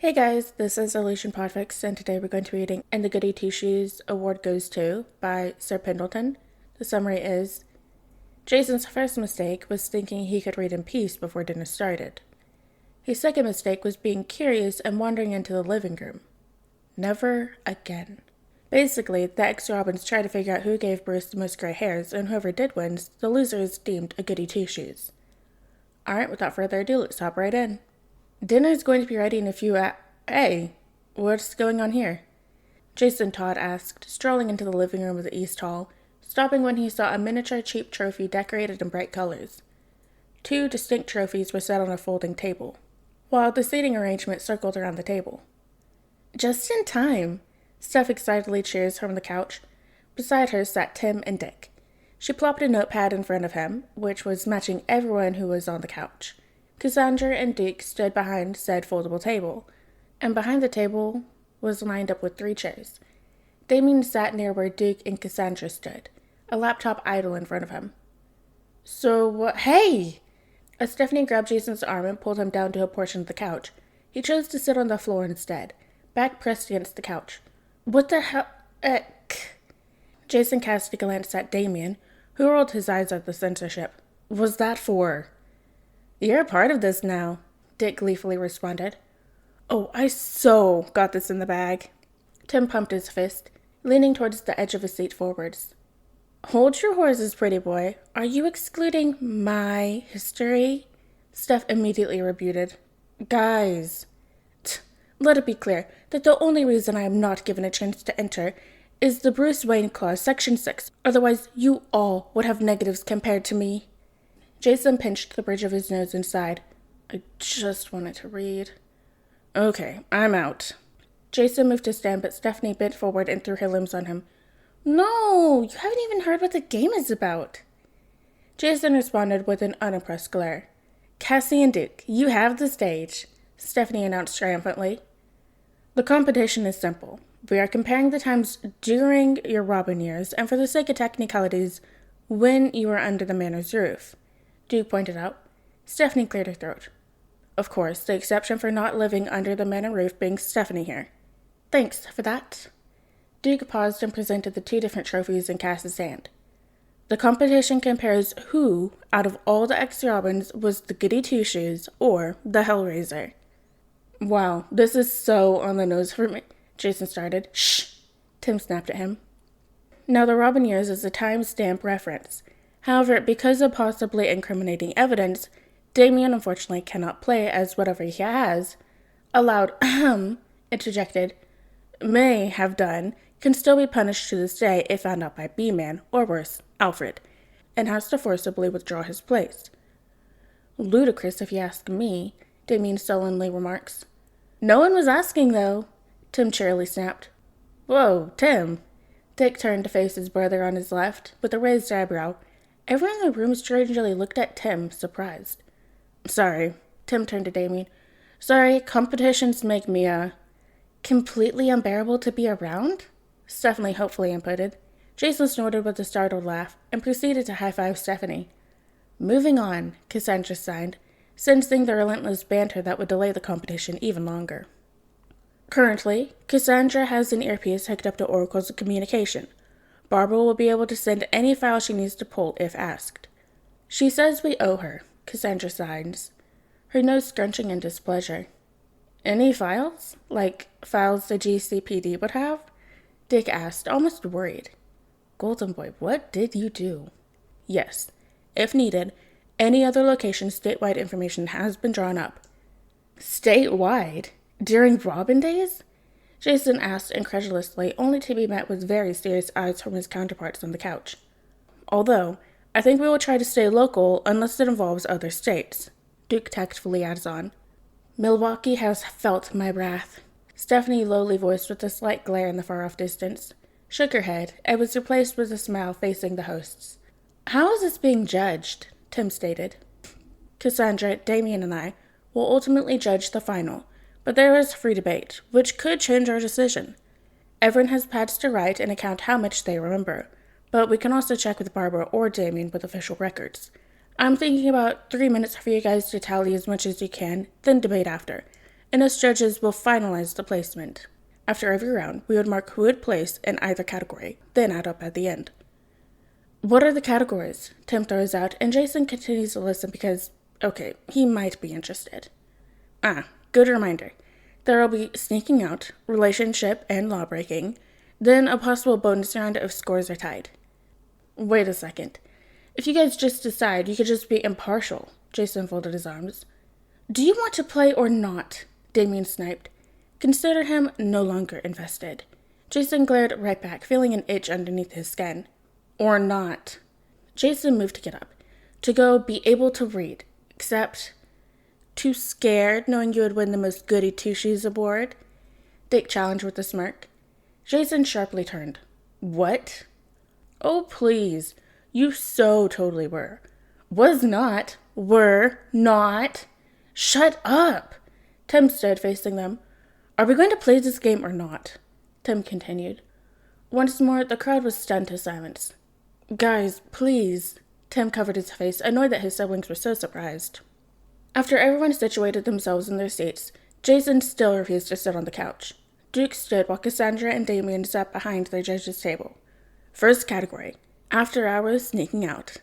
Hey guys, this is PODFIC, and today we're going to be reading And the Goody Two Shoes Award Goes To by Sir Pendleton. The summary is, Jason's first mistake was thinking he could read in peace before dinner started. His second mistake was being curious and wandering into the living room. Never again. Basically, the ex-Robins try to figure out who gave Bruce the most gray hairs, and whoever did wins, the loser is deemed a Goody Two Shoes. Alright, without further ado, let's hop right in. Dinner is going to be ready in a few Hey, what's going on here? Jason Todd asked, strolling into the living room of the East Hall, stopping when he saw a miniature cheap trophy decorated in bright colors. Two distinct trophies were set on a folding table, while the seating arrangement circled around the table. Just in time, Steph excitedly cheers from the couch. Beside her sat Tim and Dick. She plopped a notepad in front of him, which was matching everyone who was on the couch. Cassandra and Duke stood behind said foldable table, and behind the table was lined up with 3 chairs. Damien sat near where Duke and Cassandra stood, a laptop idle in front of him. So what? Hey! As Stephanie grabbed Jason's arm and pulled him down to a portion of the couch, he chose to sit on the floor instead, back pressed against the couch. What the hell? Jason cast a glance at Damien, who rolled his eyes at the censorship. Was that for? You're a part of this now, Dick gleefully responded. Oh, I so got this in the bag. Tim pumped his fist, leaning towards the edge of his seat forwards. Hold your horses, pretty boy. Are you excluding my history? Steph immediately rebutted. Guys, let it be clear that the only reason I am not given a chance to enter is the Bruce Wayne Clause, Section 6. Otherwise, you all would have negatives compared to me. Jason pinched the bridge of his nose and sighed. I just wanted to read. Okay, I'm out. Jason moved to stand, but Stephanie bent forward and threw her limbs on him. No, you haven't even heard what the game is about. Jason responded with an unimpressed glare. Cassie and Duke, you have the stage, Stephanie announced triumphantly. The competition is simple. We are comparing the times during your Robin years, and for the sake of technicalities, when you were under the manor's roof, Duke pointed out. Stephanie cleared her throat. Of course, the exception for not living under the manor roof being Stephanie here. Thanks for that. Duke paused and presented the 2 different trophies in Cass's hand. The competition compares who, out of all the ex-Robins, was the Goody Two Shoes or the Hellraiser. Wow, this is so on the nose for me. Jason started. Shh! Tim snapped at him. Now, the Robin years is a timestamp reference. However, because of possibly incriminating evidence, Damien unfortunately cannot play as whatever he has, allowed, interjected, may have done, can still be punished to this day if found out by B-Man, or worse, Alfred, and has to forcibly withdraw his place. Ludicrous if you ask me, Damien sullenly remarks. No one was asking, though, Tim cheerily snapped. Whoa, Tim. Dick turned to face his brother on his left, with a raised eyebrow. Everyone in the room strangely looked at Tim, surprised. Sorry, Tim turned to Damien. Sorry, competitions make me, completely unbearable to be around? Stephanie hopefully inputted. Jason snorted with a startled laugh and proceeded to high-five Stephanie. Moving on, Cassandra signed, sensing the relentless banter that would delay the competition even longer. Currently, Cassandra has an earpiece hooked up to Oracle's communication. Barbara will be able to send any file she needs to pull if asked. She says we owe her, Cassandra signs, her nose scrunching in displeasure. Any files? Like files the GCPD would have? Dick asked, almost worried. Golden Boy, what did you do? Yes. If needed, any other location statewide information has been drawn up. Statewide? During Robin days? Jason asked incredulously, only to be met with very serious eyes from his counterparts on the couch. Although, I think we will try to stay local unless it involves other states, Duke tactfully adds on. Milwaukee has felt my wrath, Stephanie lowly voiced with a slight glare in the far-off distance, shook her head, and was replaced with a smile facing the hosts. How is this being judged? Tim stated. Cassandra, Damien, and I will ultimately judge the final, but there is free debate, which could change our decision. Everyone has pads to write and account how much they remember, but we can also check with Barbara or Damien with official records. I'm thinking about 3 minutes for you guys to tally as much as you can, then debate after. and us judges will finalize the placement. After every round, we would mark who would place in either category, then add up at the end. What are the categories? Tim throws out, and Jason continues to listen because, okay, he might be interested. Good reminder. There will be sneaking out, relationship, and lawbreaking, then a possible bonus round if scores are tied. Wait a second. If you guys just decide, you could just be impartial. Jason folded his arms. Do you want to play or not? Damien sniped. Consider him no longer invested. Jason glared right back, feeling an itch underneath his skin. Or not. Jason moved to get up. To go be able to read. Except, too scared knowing you would win the most Goody Two Shoes award? Dick challenged with a smirk. Jason sharply turned. What? Oh, please. You so totally were. Was not. Were not. Shut up. Tim stood facing them. Are we going to play this game or not? Tim continued. Once more, the crowd was stunned to silence. Guys, please. Tim covered his face, annoyed that his siblings were so surprised. After everyone situated themselves in their seats, Jason still refused to sit on the couch. Duke stood while Cassandra and Damien sat behind their judge's table. First category, after hours sneaking out.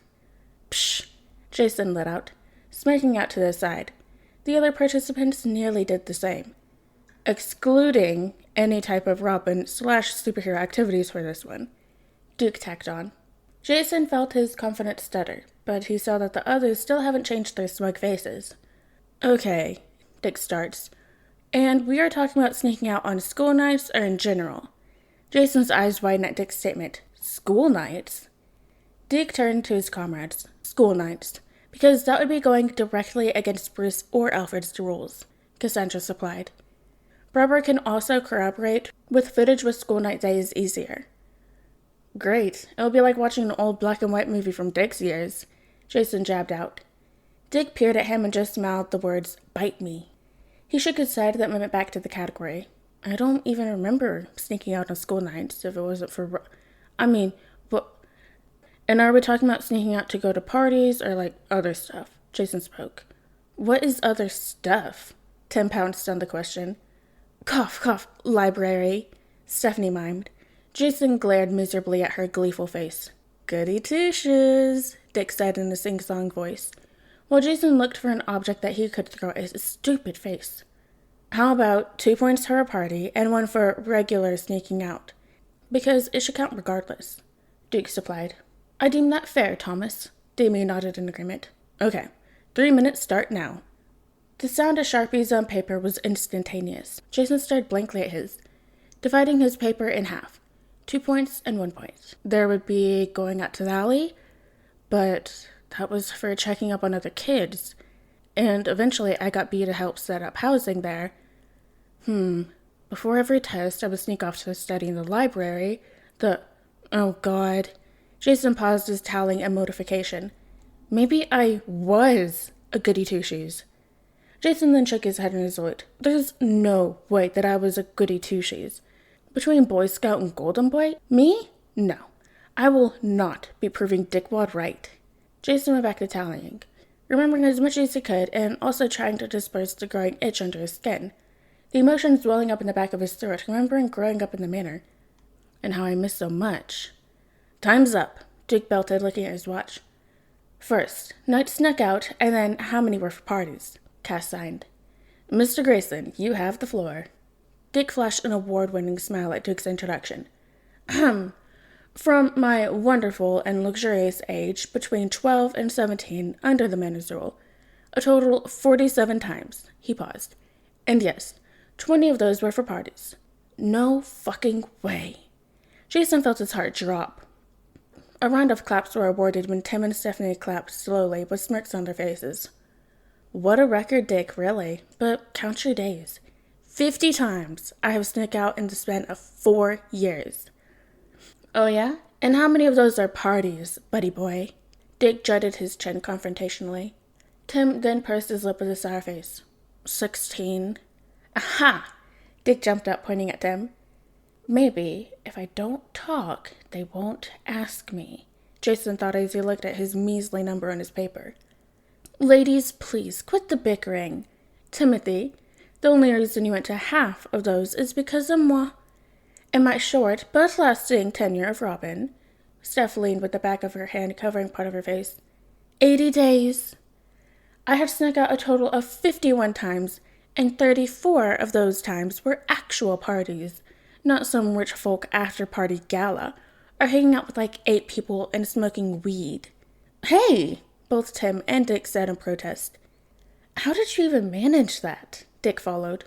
Psh, Jason let out, smirking out to the side. The other participants nearly did the same. Excluding any type of Robin/superhero activities for this one, Duke tacked on. Jason felt his confidence stutter, but he saw that the others still haven't changed their smug faces. Okay, Dick starts. And we are talking about sneaking out on school nights or in general? Jason's eyes widened at Dick's statement. School nights? Dick turned to his comrades. School nights. Because that would be going directly against Bruce or Alfred's rules, Cassandra supplied. Barbara can also corroborate with footage with school night days easier. Great. It will be like watching an old black and white movie from Dick's years, Jason jabbed out. Dick peered at him and just mouthed the words, bite me. He shook his head that went back to the category. I don't even remember sneaking out on school nights if it wasn't for... what? And are we talking about sneaking out to go to parties or like other stuff? Jason spoke. What is other stuff? Tim pounced on the question. Cough, cough, library, Stephanie mimed. Jason glared miserably at her gleeful face. Goody Two Shoes, Dick said in a sing-song voice, while Jason looked for an object that he could throw at his stupid face. How about 2 points for a party and 1 for regular sneaking out? Because it should count regardless, Duke supplied. I deem that fair, Thomas. Damien nodded in agreement. Okay, 3 minutes start now. The sound of Sharpies on paper was instantaneous. Jason stared blankly at his, dividing his paper in half. 2 points and 1 point. There would be going out to the alley, but that was for checking up on other kids. And eventually I got B to help set up housing there. Before every test, I would sneak off to study in the library. Oh God. Jason paused his toweling in mortification. Maybe I was a Goody Two Shoes. Jason then shook his head in his salute. There's no way that I was a Goody Two Shoes. Between Boy Scout and Golden Boy? Me? No. I will not be proving Dickwad right. Jason went back to tallying, remembering as much as he could and also trying to disperse the growing itch under his skin. The emotions welling up in the back of his throat, remembering growing up in the manor, and how I missed so much. Time's up, Duke belted, looking at his watch. First, night snuck out, and then how many were for parties? Cass signed. Mr. Grayson, you have the floor. Dick flashed an award-winning smile at Duke's introduction. From my wonderful and luxurious age, between 12 and 17, under the manor's rule, a total 47 times, he paused. And yes, 20 of those were for parties. No fucking way. Jason felt his heart drop. A round of claps were awarded when Tim and Stephanie clapped slowly with smirks on their faces. What a record, Dick, really. But count your days. 50 times I have snuck out in the span of 4 years. Oh yeah? And how many of those are parties, buddy boy? Dick jutted his chin confrontationally. Tim then pursed his lip with a sour face. 16. Aha! Dick jumped up, pointing at Tim. Maybe, if I don't talk, they won't ask me, Jason thought as he looked at his measly number on his paper. Ladies, please, quit the bickering. Timothy, The only reason you went to half of those is because of moi. In my short but lasting tenure of Robin, Steph leaned with the back of her hand covering part of her face. 80 days. I had snuck out a total of 51 times, and 34 of those times were actual parties, not some rich folk after-party gala, or hanging out with like 8 people and smoking weed. Hey, both Tim and Dick said in protest. How did you even manage that? Dick followed.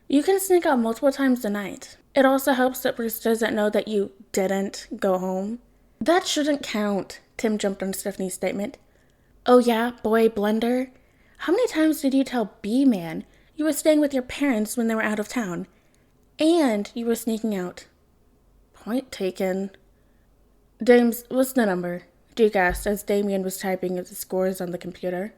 You can sneak out multiple times a night. It also helps that Bruce doesn't know that you didn't go home. That shouldn't count, Tim jumped on Stephanie's statement. Oh yeah, boy blunder? How many times did you tell B-Man you were staying with your parents when they were out of town? And you were sneaking out. Point taken. Dames, what's the number? Duke asked as Damien was typing the scores on the computer.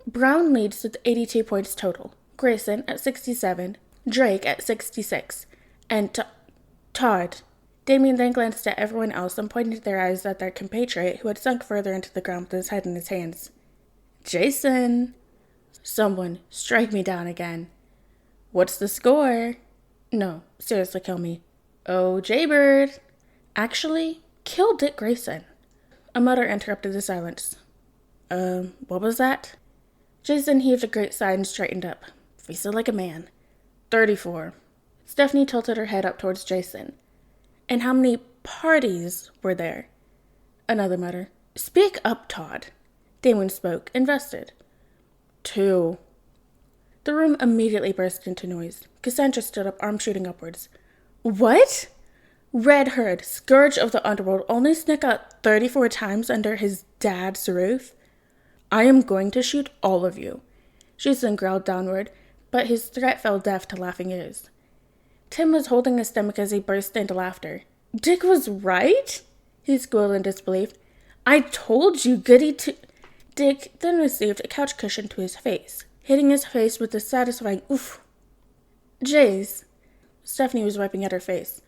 Brown leads with 82 points total. Grayson at 67. Drake at 66. And Todd. Damien then glanced at everyone else and pointed their eyes at their compatriot who had sunk further into the ground with his head in his hands. Jason! Someone, strike me down again. What's the score? No, seriously, kill me. Oh, Jaybird! Actually, kill Dick Grayson. A mutter interrupted the silence. What was that? Jason heaved a great sigh and straightened up. Face it like a man. 34. Stephanie tilted her head up towards Jason. And how many parties were there? Another mutter. Speak up, Todd. Damon spoke, invested. 2. The room immediately burst into noise. Cassandra stood up, arm shooting upwards. What? Red Herd, scourge of the underworld, only snuck out 34 times under his dad's roof? I am going to shoot all of you. Jason growled downward, but his threat fell deaf to laughing ears. Tim was holding his stomach as he burst into laughter. Dick was right? He squealed in disbelief. I told you, Goody Two... Dick then received a couch cushion to his face, hitting his face with a satisfying oof. Jace. Stephanie was wiping at her face.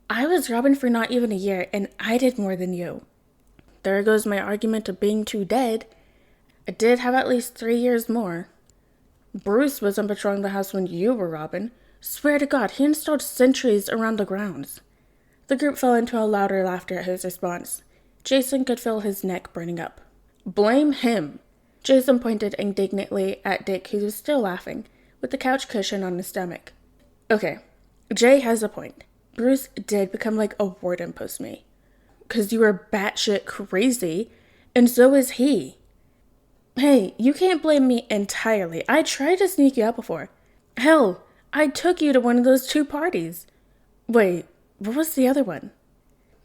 I was Robin for not even a year, and I did more than you. There goes my argument of being too dead. I did have at least 3 years more. Bruce wasn't patrolling the house when you were Robin. Swear to God, he installed sentries around the grounds. The group fell into a louder laughter at his response. Jason could feel his neck burning up. Blame him. Jason pointed indignantly at Dick, who was still laughing, with the couch cushion on his stomach. Okay, Jay has a point. Bruce did become like a warden post me. 'Cause you were batshit crazy, and so is he. Hey, you can't blame me entirely. I tried to sneak you out before. Hell, I took you to one of those 2 parties. Wait, what was the other one?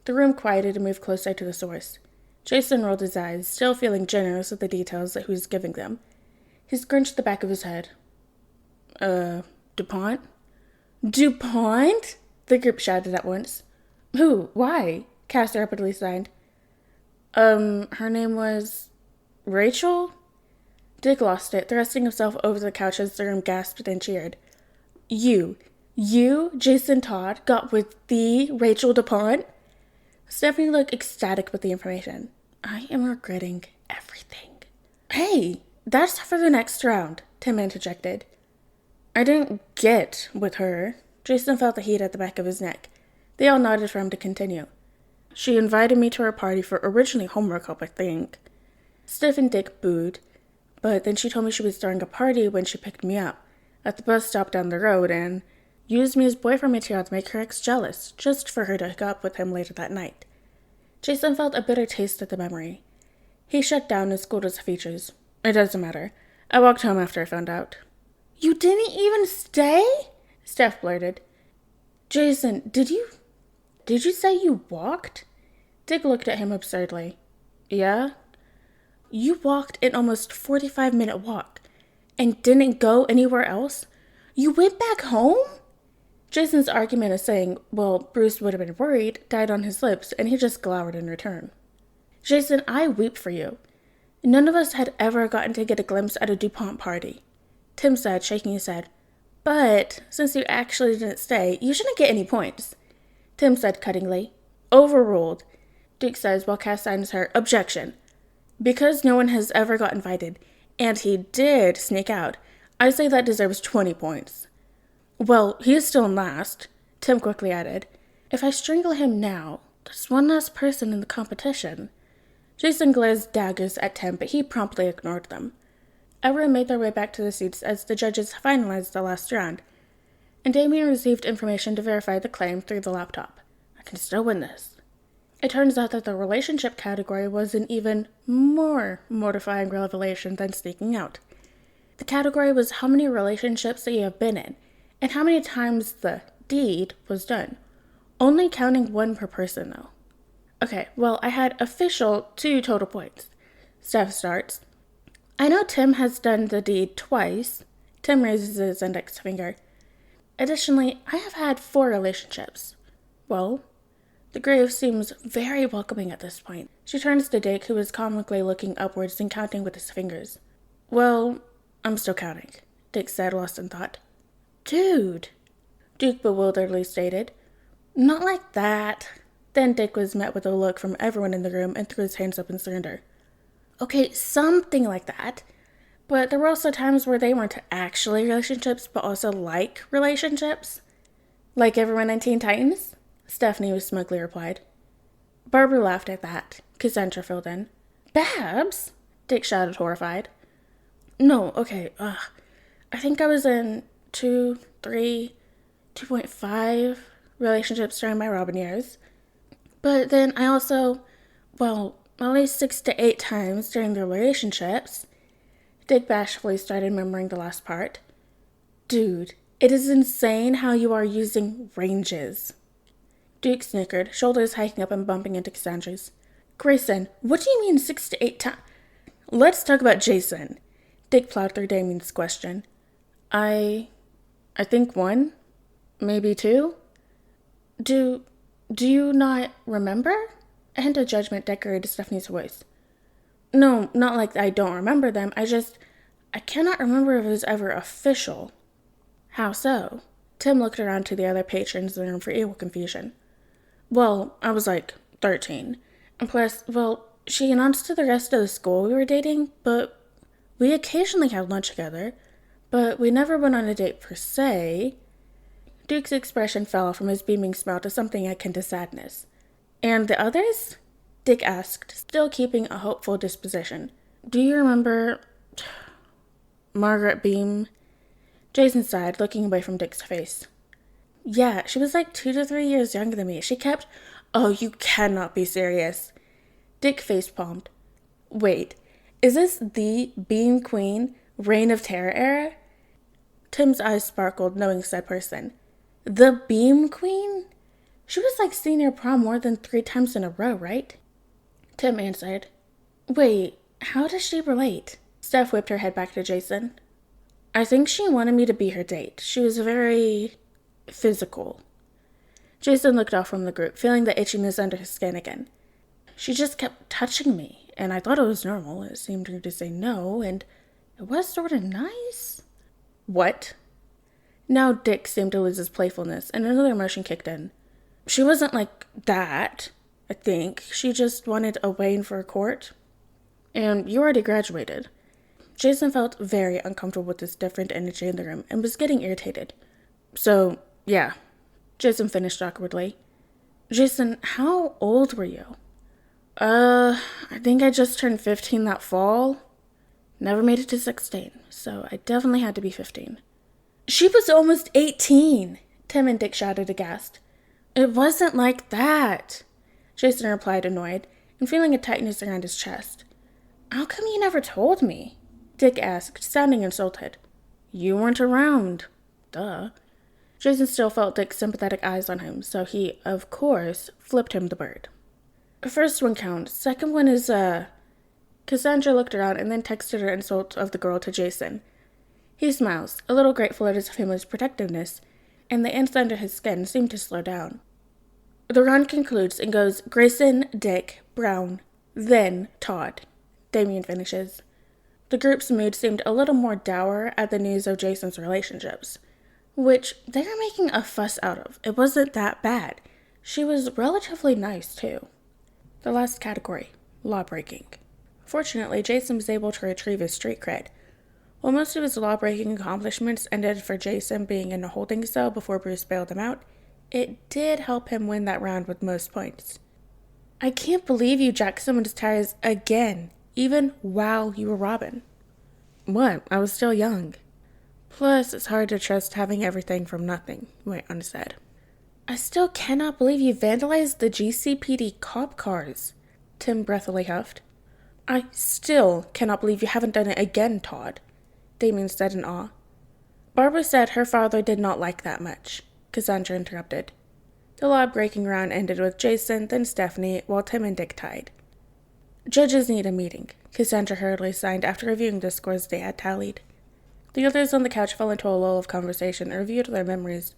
The room quieted and moved closer to the source. Jason rolled his eyes, still feeling generous with the details that he was giving them. He scrunched the back of his head. DuPont? DuPont? The group shouted at once. Who? Why? Cass rapidly signed. Her name was... Rachel? Dick lost it, thrusting himself over the couch as the room gasped and cheered. You, Jason Todd, got with the Rachel DuPont? Stephanie looked ecstatic with the information. I am regretting everything. Hey, that's for the next round, Tim interjected. I didn't get with her. Jason felt the heat at the back of his neck. They all nodded for him to continue. She invited me to her party for originally homework help, I think. Steph and Dick booed, but then she told me she was throwing a party when she picked me up at the bus stop down the road and used me as boyfriend material to make her ex jealous, just for her to hook up with him later that night. Jason felt a bitter taste at the memory. He shut down and schooled his features. It doesn't matter. I walked home after I found out. You didn't even stay? Steph blurted. Jason, did you say you walked? Dick looked at him absurdly. Yeah? You walked an almost 45-minute walk and didn't go anywhere else? You went back home? Jason's argument of saying, well, Bruce would have been worried, died on his lips, and he just glowered in return. Jason, I weep for you. None of us had ever gotten to get a glimpse at a DuPont party. Tim said, shaking his head. But, since you actually didn't stay, you shouldn't get any points. Tim said cuttingly. Overruled. Duke says while Cass signs her objection. Because no one has ever got invited, and he did sneak out, I say that deserves 20 points. Well, he is still in last, Tim quickly added. If I strangle him now, there's one less person in the competition. Jason glared daggers at Tim, but he promptly ignored them. Everyone made their way back to the seats as the judges finalized the last round, and Damien received information to verify the claim through the laptop. I can still win this. It turns out that the relationship category was an even more mortifying revelation than sneaking out. The category was how many relationships that you have been in, and how many times the deed was done. Only counting one per person, though. Okay, well, I had official 2 total points. Steph starts. I know Tim has done the deed twice. Tim raises his index finger. Additionally, I have had 4 relationships. Well, the grave seems very welcoming at this point. She turns to Dick, who is comically looking upwards and counting with his fingers. Well, I'm still counting, Dick said, lost in thought. Dude, Duke bewilderedly stated. Not like that. Then Dick was met with a look from everyone in the room and threw his hands up in surrender. Okay, something like that. But there were also times where they weren't actually relationships, but also like relationships. Like everyone in Teen Titans? Stephanie smugly replied. Barbara laughed at that. Cassandra filled in. Babs? Dick shouted, horrified. No, okay, I think I was in 2, 3, 2.5 relationships during my Robin years. But then I also, well, at least 6 to 8 times during the relationships. Dick bashfully started murmuring the last part. Dude, it is insane how you are using ranges. Duke snickered, shoulders hiking up and bumping into Cassandra's. Grayson, what do you mean 6 to 8 times? Let's talk about Jason. Dick plowed through Damien's question. I think 1, maybe 2. Do you not remember? A hint of judgment decorated Stephanie's voice. No, not like I don't remember them. I cannot remember if it was ever official. How so? Tim looked around to the other patrons in the room for equal confusion. Well, I was like 13. And plus, well, she announced to the rest of the school we were dating, but we occasionally had lunch together, but we never went on a date per se. Duke's expression fell from his beaming smile to something akin to sadness. And the others? Dick asked, still keeping a hopeful disposition. Do you remember Margaret Beam? Jason sighed, looking away from Dick's face. Yeah, she was like 2 to 3 years younger than me. She kept... Oh, you cannot be serious. Dick facepalmed. Wait, is this the Beam Queen, Reign of Terror era? Tim's eyes sparkled, knowing said person. The Beam Queen? She was like senior prom more than 3 times in a row, right? Tim answered. Wait, how does she relate? Steph whipped her head back to Jason. I think she wanted me to be her date. She was very physical. Jason looked off from the group, feeling the itchiness under his skin again. She just kept touching me, and I thought it was normal. It seemed rude to say no, and it was sort of nice. What? Now Dick seemed to lose his playfulness, and another emotion kicked in. She wasn't like that, I think. She just wanted a Wayne for a court. And you already graduated. Jason felt very uncomfortable with this different energy in the room and was getting irritated. So, yeah. Jason finished awkwardly. Jason, how old were you? I think I just turned 15 that fall. Never made it to 16, so I definitely had to be 15. She was almost 18, Tim and Dick shouted aghast. It wasn't like that, Jason replied, annoyed, and feeling a tightness around his chest. How come you never told me? Dick asked, sounding insulted. You weren't around. Duh. Jason still felt Dick's sympathetic eyes on him, so he, of course, flipped him the bird. First one counts. Second one is, Cassandra looked around and then texted her insult of the girl to Jason. He smiles, a little grateful at his family's protectiveness, and the ants under his skin seem to slow down. The round concludes and goes Grayson, Dick, Brown, then Todd. Damien finishes. The group's mood seemed a little more dour at the news of Jason's relationships, which they were making a fuss out of. It wasn't that bad. She was relatively nice, too. The last category, law-breaking. Fortunately, Jason was able to retrieve his street cred. While most of his law-breaking accomplishments ended for Jason being in a holding cell before Bruce bailed him out, it did help him win that round with most points. I can't believe you jacked someone's tires again, even while you were robbing. What? I was still young. Plus, it's hard to trust having everything from nothing, went unsaid. I still cannot believe you vandalized the GCPD cop cars, Tim breathily huffed. I still cannot believe you haven't done it again, Todd, Damien said in awe. Barbara said her father did not like that much, Cassandra interrupted. The law-breaking round ended with Jason, then Stephanie, while Tim and Dick tied. Judges need a meeting, Cassandra hurriedly signed after reviewing the scores they had tallied. The others on the couch fell into a lull of conversation and reviewed their memories,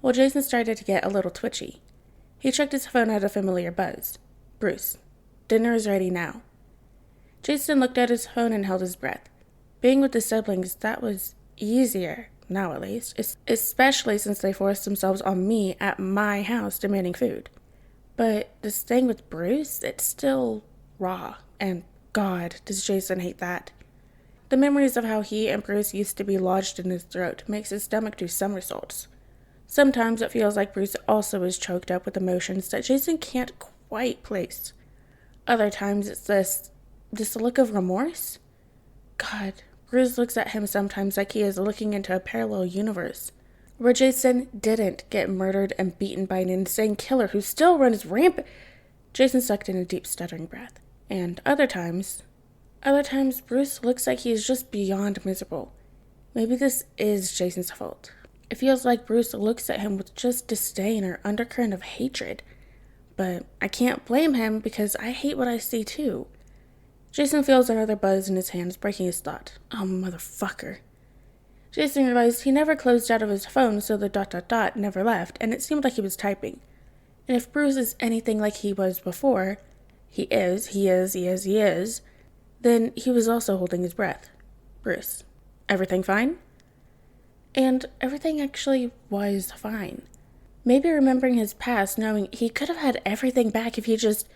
while Jason started to get a little twitchy. He checked his phone at a familiar buzz. Bruce, dinner is ready now. Jason looked at his phone and held his breath. Being with the siblings, that was easier, now at least, especially since they forced themselves on me at my house demanding food. But this thing with Bruce, it's still raw, and God, does Jason hate that. The memories of how he and Bruce used to be lodged in his throat makes his stomach do somersaults. Sometimes it feels like Bruce also is choked up with emotions that Jason can't quite place. Other times it's this look of remorse. God, Bruce looks at him sometimes like he is looking into a parallel universe, where Jason didn't get murdered and beaten by an insane killer who still runs rampant. Jason sucked in a deep stuttering breath. And other times Bruce looks like he is just beyond miserable. Maybe this is Jason's fault. It feels like Bruce looks at him with just disdain or undercurrent of hatred. But I can't blame him because I hate what I see too. Jason feels another buzz in his hands, breaking his thought. Oh, motherfucker. Jason realized he never closed out of his phone, so the ... never left, and it seemed like he was typing. And if Bruce is anything like he was before, he is, then he was also holding his breath. Bruce, everything fine? And everything actually was fine. Maybe remembering his past, knowing he could have had everything back if he just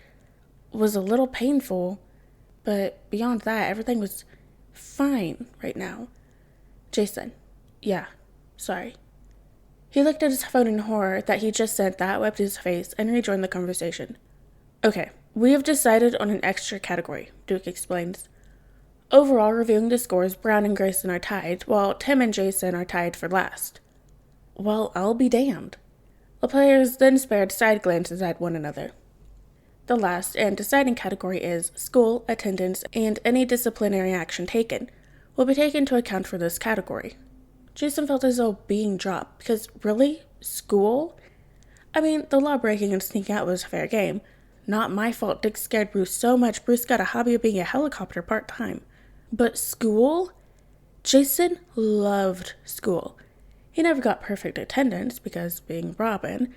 was a little painful. But beyond that, everything was fine right now. Jason, yeah, sorry. He looked at his phone in horror that he just sent that, wiped his face, and rejoined the conversation. Okay, we have decided on an extra category, Duke explains. Overall, reviewing the scores, Brown and Grayson are tied, while Tim and Jason are tied for last. Well, I'll be damned. The players then spared side glances at one another. The last and deciding category is school, attendance, and any disciplinary action taken will be taken into account for this category. Jason felt as though being dropped, because really? School? I mean, the law breaking and sneaking out was fair game. Not my fault Dick scared Bruce so much Bruce got a hobby of being a helicopter part-time. But school? Jason loved school. He never got perfect attendance because being Robin,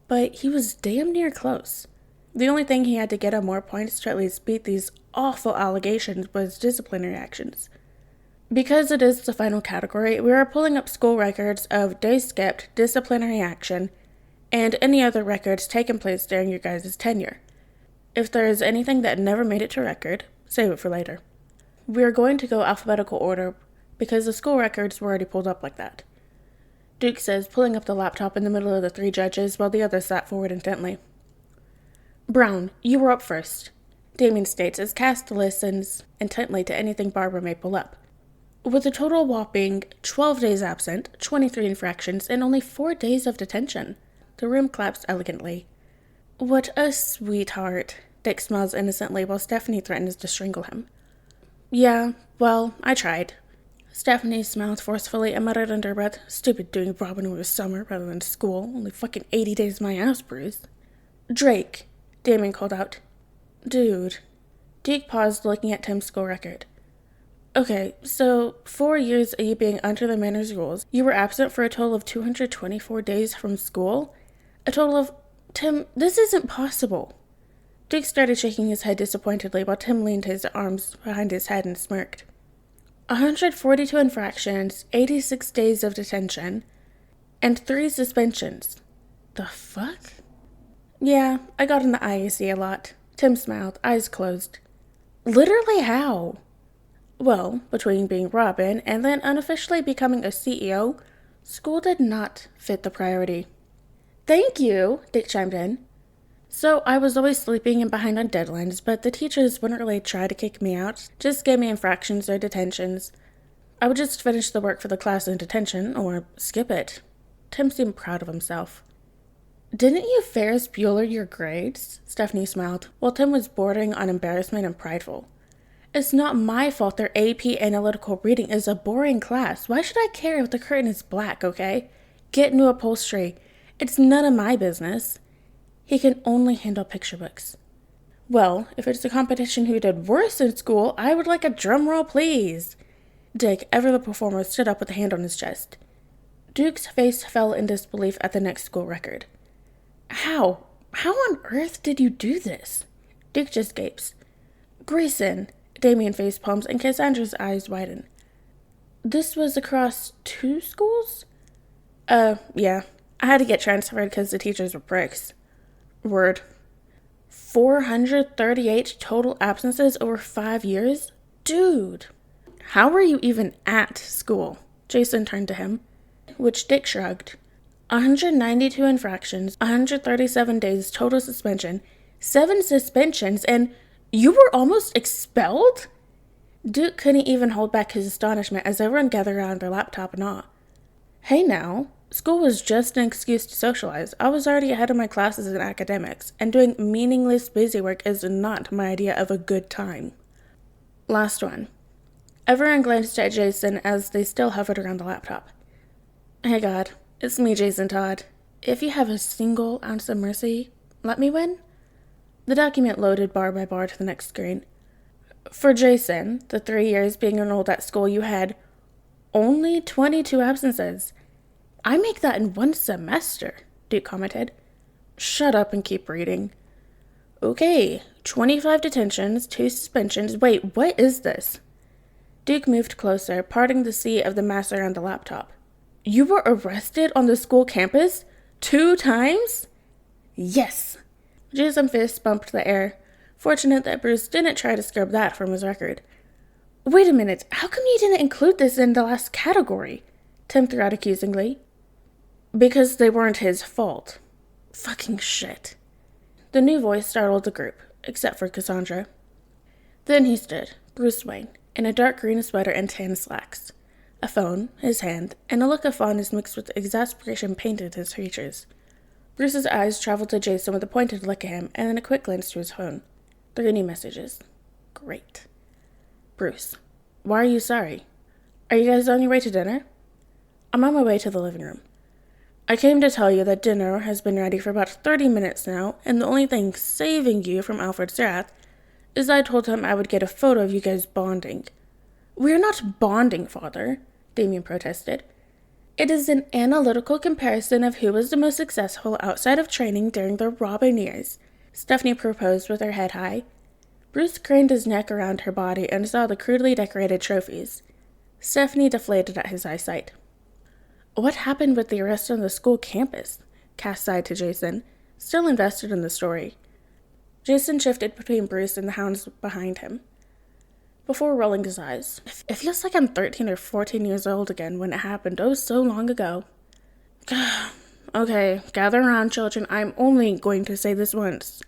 but he was damn near close. The only thing he had to get on more points to at least beat these awful allegations was disciplinary actions. Because it is the final category, we are pulling up school records of days skipped, disciplinary action, and any other records taken place during your guys' tenure. If there is anything that never made it to record, save it for later. We are going to go alphabetical order because the school records were already pulled up like that. Duke says, pulling up the laptop in the middle of the three judges while the others sat forward intently. Brown, you were up first, Damien states as Cass listens intently to anything Barbara may pull up. With a total whopping 12 days absent, 23 infractions, and only 4 days of detention. The room claps elegantly. What a sweetheart, Dick smiles innocently while Stephanie threatens to strangle him. Yeah, well, I tried. Stephanie smiled forcefully and muttered under her breath, stupid doing Robin over summer rather than school, only fucking 80 days my ass bruised. Drake, Damien called out. Dude. Deke paused, looking at Tim's school record. Okay, so 4 years of you being under the manor's rules, you were absent for a total of 224 days from school? A total of... Tim, this isn't possible. Deke started shaking his head disappointedly while Tim leaned his arms behind his head and smirked. 142 infractions, 86 days of detention, and 3 suspensions. The fuck? Yeah, I got in the IAC a lot. Tim smiled, eyes closed. Literally how? Well, between being Robin and then unofficially becoming a CEO, school did not fit the priority. Thank you, Dick chimed in. So I was always sleeping and behind on deadlines, but the teachers wouldn't really try to kick me out, just give me infractions or detentions. I would just finish the work for the class in detention, or skip it. Tim seemed proud of himself. Didn't you Ferris Bueller your grades? Stephanie smiled, while Tim was bordering on embarrassment and prideful. It's not my fault their AP analytical reading is a boring class. Why should I care if the curtain is black, okay? Get new upholstery. It's none of my business. He can only handle picture books. Well, if it's a competition who did worse in school, I would like a drum roll, please. Dick, ever the performer, stood up with a hand on his chest. Duke's face fell in disbelief at the next school record. How? How on earth did you do this? Duke just gapes. Grayson, Damien face palms and Cassandra's eyes widen. This was across 2 schools? Yeah. I had to get transferred because the teachers were pricks. Word. 438 total absences over 5 years? Dude. How were you even at school? Jason turned to him, which Dick shrugged. 192 infractions, 137 days total suspension, 7 suspensions, and you were almost expelled? Duke couldn't even hold back his astonishment as everyone gathered around their laptop in awe. Hey now, school was just an excuse to socialize. I was already ahead of my classes in academics, and doing meaningless busy work is not my idea of a good time. Last one. Everyone glanced at Jason as they still hovered around the laptop. Hey God, it's me, Jason Todd. If you have a single ounce of mercy, let me win? The document loaded bar by bar to the next screen. For Jason, the 3 years being enrolled at school, you had only 22 absences. I make that in 1 semester, Duke commented. Shut up and keep reading. Okay, 25 detentions, 2 suspensions. Wait, what is this? Duke moved closer, parting the sea of the mass around the laptop. You were arrested on the school campus 2 times? Yes. Jason's fist bumped the air, fortunate that Bruce didn't try to scrub that from his record. Wait a minute, how come you didn't include this in the last category? Tim threw out accusingly. Because they weren't his fault. Fucking shit. The new voice startled the group, except for Cassandra. Then he stood, Bruce Wayne, in a dark green sweater and tan slacks. A phone, his hand, and a look of fondness mixed with exasperation painted his features. Bruce's eyes traveled to Jason with a pointed look at him, and then a quick glance to his phone. 3 new messages. Great. Bruce, why are you sorry? Are you guys on your way to dinner? I'm on my way to the living room. I came to tell you that dinner has been ready for about 30 minutes now, and the only thing saving you from Alfred's wrath is I told him I would get a photo of you guys bonding. We're not bonding, Father, Damien protested. It is an analytical comparison of who was the most successful outside of training during the Robin years, Stephanie proposed with her head high. Bruce craned his neck around her body and saw the crudely decorated trophies. Stephanie deflated at his eyesight. What happened with the arrest on the school campus? Cass sighed to Jason, still invested in the story. Jason shifted between Bruce and the hounds behind him. Before rolling his eyes, it feels like I'm 13 or 14 years old again when it happened so long ago. Okay, gather around, children. I'm only going to say this once.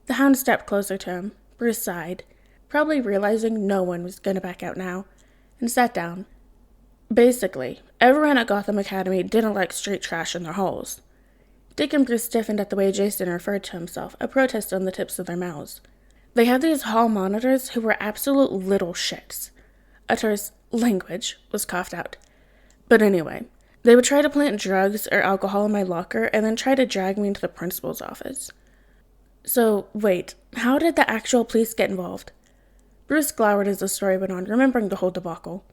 The hound stepped closer to him. Bruce sighed, probably realizing no one was going to back out now, and sat down. Basically, everyone at Gotham Academy didn't like street trash in their halls. Dick and Bruce stiffened at the way Jason referred to himself, a protest on the tips of their mouths. They had these hall monitors who were absolute little shits. A terse language was coughed out. But anyway, they would try to plant drugs or alcohol in my locker and then try to drag me into the principal's office. So, wait, how did the actual police get involved? Bruce glowered as the story went on, remembering the whole debacle.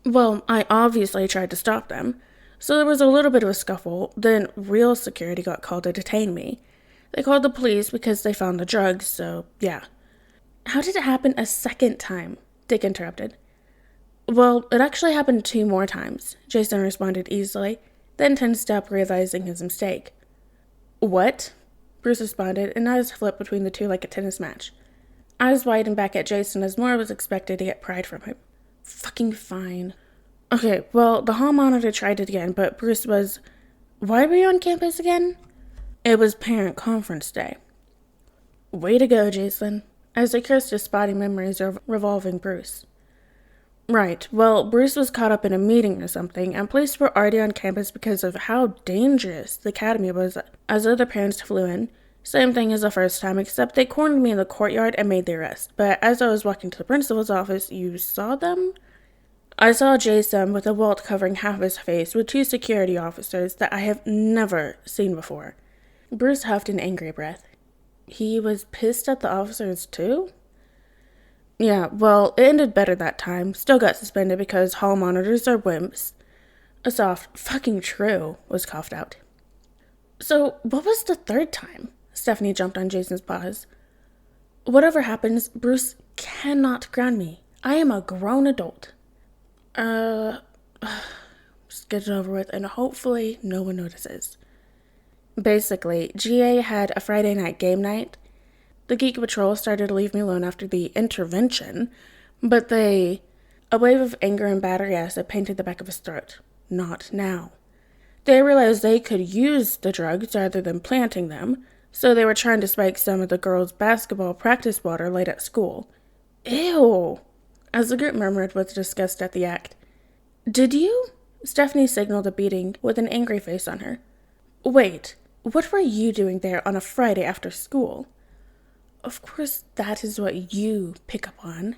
Well, I obviously tried to stop them, so there was a little bit of a scuffle, then real security got called to detain me. They called the police because they found the drugs, so yeah. How did it happen a second time? Dick interrupted. Well, it actually happened 2 more times, Jason responded easily, then tensed up, realizing his mistake. What? Bruce responded, and eyes flipped between the two like a tennis match. Eyes widened back at Jason as more was expected to get pried from him. Fucking fine. Okay, well, the hall monitor tried it again, but Bruce was... Why were you on campus again? It was parent conference day. Way to go, Jason. As he cursed his spotty memories of revolving Bruce. Right, well, Bruce was caught up in a meeting or something, and police were already on campus because of how dangerous the academy was as other parents flew in. Same thing as the first time, except they cornered me in the courtyard and made the arrest. But as I was walking to the principal's office, you saw them? I saw Jason with a welt covering half his face with 2 security officers that I have never seen before. Bruce huffed an angry breath. He was pissed at the officers too? Yeah, well, it ended better that time. Still got suspended because hall monitors are wimps. A soft, fucking true, was coughed out. So, what was the third time? Stephanie jumped on Jason's paws. Whatever happens, Bruce cannot ground me. I am a grown adult. Just get it over with, and hopefully no one notices. Basically, GA had a Friday night game night. The Geek Patrol started to leave me alone after the intervention, but a wave of anger and battery acid painted the back of his throat. Not now. They realized they could use the drugs rather than planting them, so they were trying to spike some of the girls' basketball practice water late at school. Ew! As the group murmured with disgust at the act. Did you? Stephanie signaled a beating with an angry face on her. Wait, what were you doing there on a Friday after school? Of course that is what you pick up on.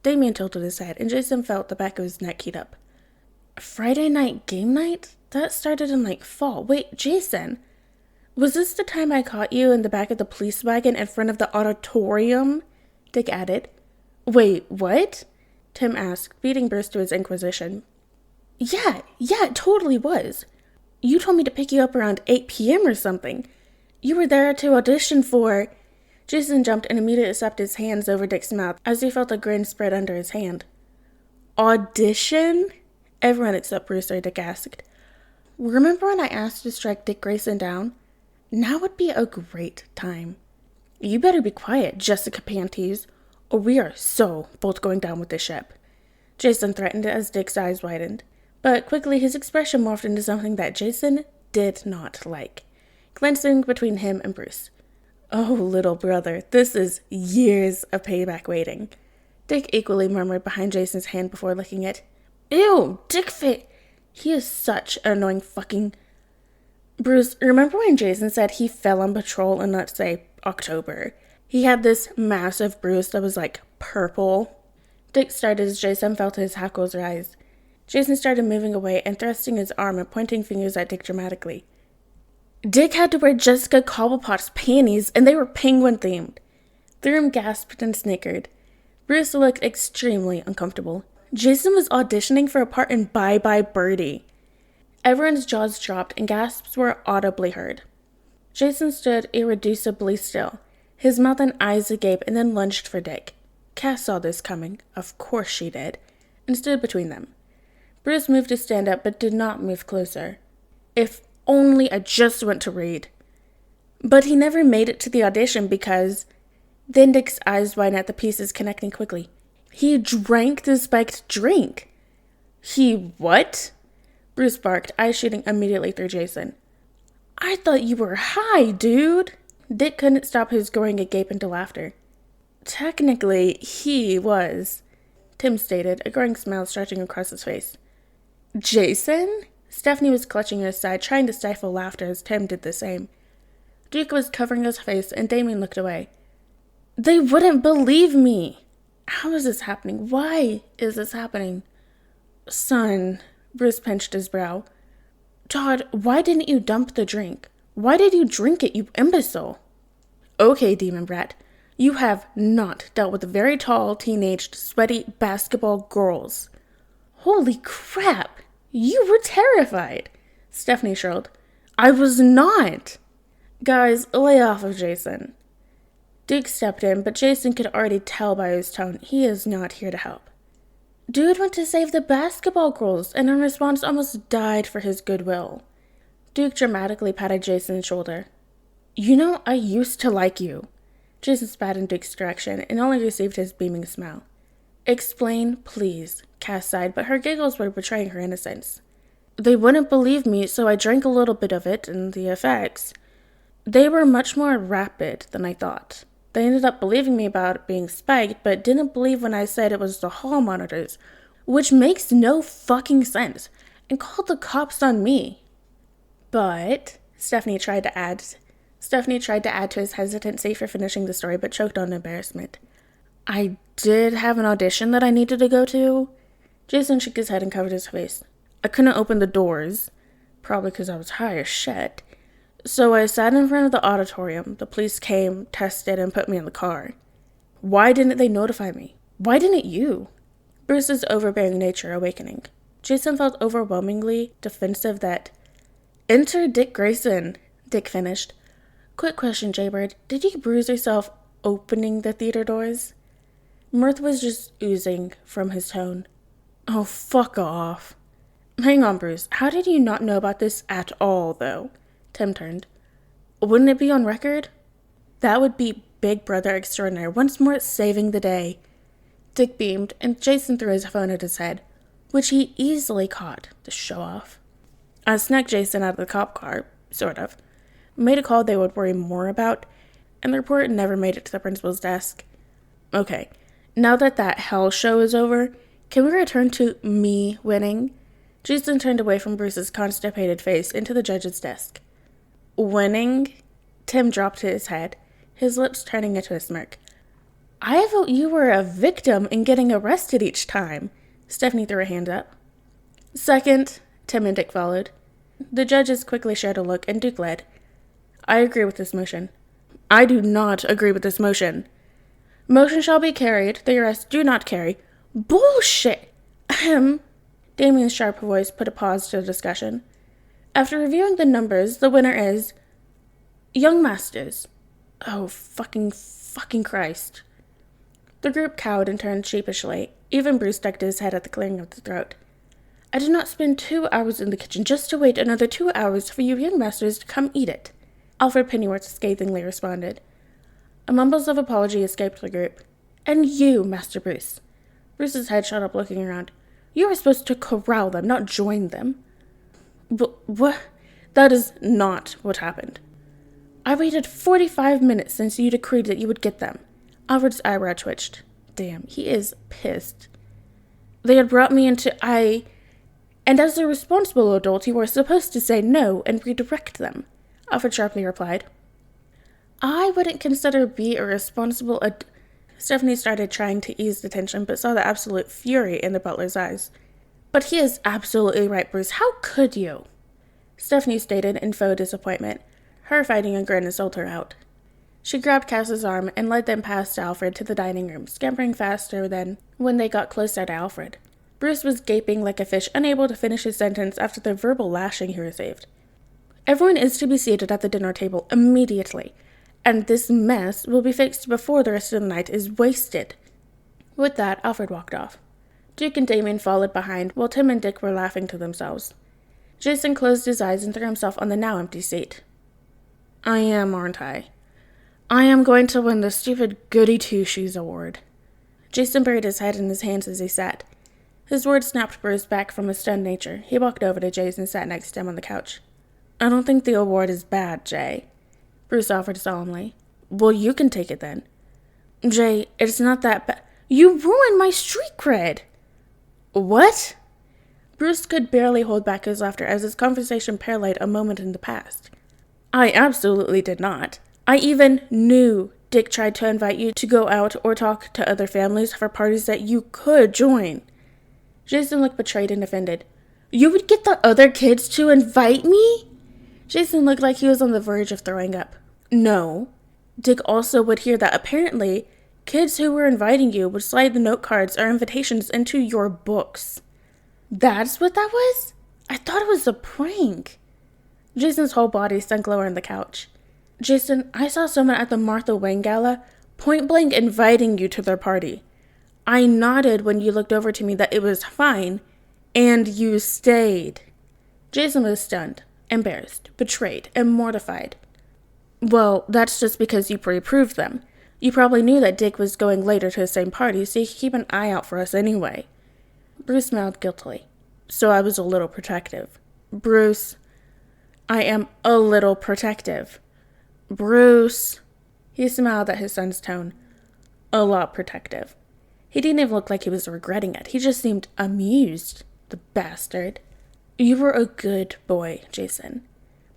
Damien tilted his head, and Jason felt the back of his neck heat up. Friday night game night? That started in fall. Wait, Jason, was this the time I caught you in the back of the police wagon in front of the auditorium? Dick added. Wait, what? Tim asked, beating Bruce to his inquisition. Yeah, it totally was. You told me to pick you up around 8 p.m. or something. You were there to audition for... Jason jumped and immediately slapped his hands over Dick's mouth as he felt a grin spread under his hand. Audition? Everyone except Bruce or Dick asked. Remember when I asked to strike Dick Grayson down? Now would be a great time. You better be quiet, Jessica Panties, or we are so both going down with this ship. Jason threatened as Dick's eyes widened, but quickly his expression morphed into something that Jason did not like, glancing between him and Bruce. Oh, little brother, this is years of payback waiting. Dick equally murmured behind Jason's hand before licking it. Ew, Dick fit. He is such an annoying fucking... Bruce, remember when Jason said he fell on patrol in, let's say, October? He had this massive bruise that was purple. Dick started as Jason felt his hackles rise. Jason started moving away and thrusting his arm and pointing fingers at Dick dramatically. Dick had to wear Jessica Cobblepot's panties, and they were penguin-themed. The room gasped and snickered. Bruce looked extremely uncomfortable. Jason was auditioning for a part in Bye Bye Birdie. Everyone's jaws dropped and gasps were audibly heard. Jason stood irreducibly still, his mouth and eyes agape, and then lunged for Dick. Cass saw this coming, of course she did, and stood between them. Bruce moved to stand up but did not move closer. If only I just went to read. But he never made it to the audition because... Then Dick's eyes widened at the pieces connecting quickly. He drank the spiked drink. He what? Bruce barked, eyes shooting immediately through Jason. I thought you were high, dude. Dick couldn't stop his growing agape into laughter. Technically, he was, Tim stated, a growing smile stretching across his face. Jason? Stephanie was clutching his side, trying to stifle laughter as Tim did the same. Duke was covering his face, and Damien looked away. They wouldn't believe me. How is this happening? Why is this happening? Son, Bruce pinched his brow. Todd, why didn't you dump the drink? Why did you drink it, you imbecile? Okay, demon brat. You have not dealt with very tall, teenaged, sweaty basketball girls. Holy crap! You were terrified, Stephanie shrilled. I was not. Guys, lay off of Jason. Duke stepped in, but Jason could already tell by his tone he is not here to help. Dude went to save the basketball girls, and in response almost died for his goodwill. Duke dramatically patted Jason's shoulder. You know, I used to like you. Jason spat in Duke's direction and only received his beaming smile. Explain, please. Cass sighed, but her giggles were betraying her innocence. They wouldn't believe me, so I drank a little bit of it, and the effects, they were much more rapid than I thought. They ended up believing me about it being spiked, but didn't believe when I said it was the hall monitors, which makes no fucking sense, and called the cops on me. But Stephanie tried to add to his hesitancy for finishing the story, but choked on embarrassment. I did have an audition that I needed to go to. Jason shook his head and covered his face. I couldn't open the doors, probably because I was high as shit. So I sat in front of the auditorium. The police came, tested, and put me in the car. Why didn't they notify me? Why didn't you? Bruce's overbearing nature awakening. Jason felt overwhelmingly defensive that... Enter Dick Grayson, Dick finished. Quick question, Jaybird. Did you bruise yourself opening the theater doors? Mirth was just oozing from his tone. Oh, fuck off. Hang on, Bruce. How did you not know about this at all, though? Tim turned. Wouldn't it be on record? That would be Big Brother extraordinaire, once more saving the day. Dick beamed, and Jason threw his phone at his head, which he easily caught, to show off. I snuck Jason out of the cop car, sort of. Made a call they would worry more about, and the report never made it to the principal's desk. Okay, now that hell show is over, can we return to me winning? Jason turned away from Bruce's constipated face into the judge's desk. Winning? Tim dropped his head, his lips turning into a smirk. I vote you were a victim in getting arrested each time. Stephanie threw a hand up. Second, Tim and Dick followed. The judges quickly shared a look, and Duke led. I agree with this motion. I do not agree with this motion. Motion shall be carried. The arrests do not carry. Bullshit! Ahem. Damien's sharp voice put a pause to the discussion. After reviewing the numbers, the winner is... Young Masters. Oh, fucking Christ. The group cowed and turned sheepishly. Even Bruce stuck his head at the clearing of the throat. I did not spend 2 hours in the kitchen just to wait another 2 hours for you young masters to come eat it. Alfred Pennyworth scathingly responded. A mumbles of apology escaped the group. And you, Master Bruce. Bruce's head shot up looking around. You were supposed to corral them, not join them. But what? That is not what happened. I waited 45 minutes since you decreed that you would get them. Alfred's eyebrow twitched. Damn, he is pissed. They had brought me into and as a responsible adult, you were supposed to say no and redirect them. Alfred sharply replied. I wouldn't consider B a responsible Stephanie started trying to ease the tension, but saw the absolute fury in the butler's eyes. But he is absolutely right, Bruce. How could you? Stephanie stated in faux disappointment. Her fighting a grin sold her out. She grabbed Cass's arm and led them past Alfred to the dining room, scampering faster than when they got closer to Alfred. Bruce was gaping like a fish, unable to finish his sentence after the verbal lashing he received. Everyone is to be seated at the dinner table immediately, and this mess will be fixed before the rest of the night is wasted. With that, Alfred walked off. Duke and Damien followed behind, while Tim and Dick were laughing to themselves. Jason closed his eyes and threw himself on the now empty seat. I am, aren't I? I am going to win the stupid Goody Two Shoes award. Jason buried his head in his hands as he sat. His words snapped Bruce back from his stunned nature. He walked over to Jason and sat next to him on the couch. I don't think the award is bad, Jay. Bruce offered solemnly. Well, you can take it then. Jay, it's not that bad. You ruined my street cred. What? Bruce could barely hold back his laughter as his conversation parlayed a moment in the past. I absolutely did not. I even knew Dick tried to invite you to go out or talk to other families for parties that you could join. Jason looked betrayed and offended. You would get the other kids to invite me? Jason looked like he was on the verge of throwing up. No. Dick also would hear that apparently kids who were inviting you would slide the note cards or invitations into your books. That's what that was? I thought it was a prank. Jason's whole body sunk lower on the couch. Jason, I saw someone at the Martha Wayne Gala point blank inviting you to their party. I nodded when you looked over to me that it was fine, and you stayed. Jason was stunned, embarrassed, betrayed, and mortified. Well, that's just because you pre-approved them. You probably knew that Dick was going later to the same party, so you could keep an eye out for us anyway. Bruce smiled guiltily. So I was a little protective. Bruce, I am a little protective. Bruce. He smiled at his son's tone. A lot protective. He didn't even look like he was regretting it. He just seemed amused. The bastard. You were a good boy, Jason,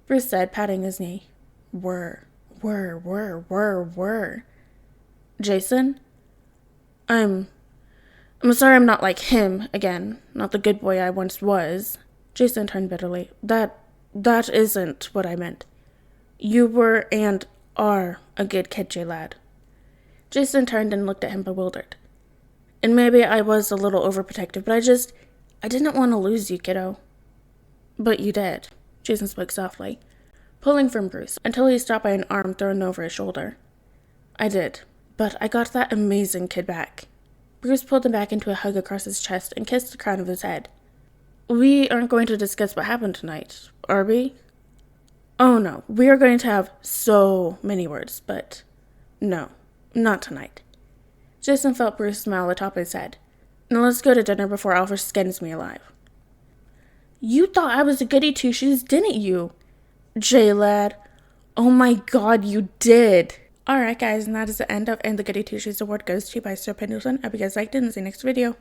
Bruce said, patting his knee. Were. Jason? I'm sorry I'm not like him again. Not the good boy I once was. Jason turned bitterly. That isn't what I meant. You were and are a good kid, J-Lad. Jason turned and looked at him bewildered. And maybe I was a little overprotective, but I didn't want to lose you, kiddo. But you did, Jason spoke softly, pulling from Bruce until he stopped by an arm thrown over his shoulder. I did, but I got that amazing kid back. Bruce pulled him back into a hug across his chest and kissed the crown of his head. We aren't going to discuss what happened tonight, are we? Oh no, we are going to have so many words, but no, not tonight. Jason felt Bruce smile atop his head. Now let's go to dinner before Alfred skins me alive. You thought I was a Goody Two Shoes, didn't you? J-Lad. Oh my god, you did. Alright guys, and that is the end of And the Goody Two Shoes award goes to you by Sir Pendleton. I hope you guys liked it and see you next video.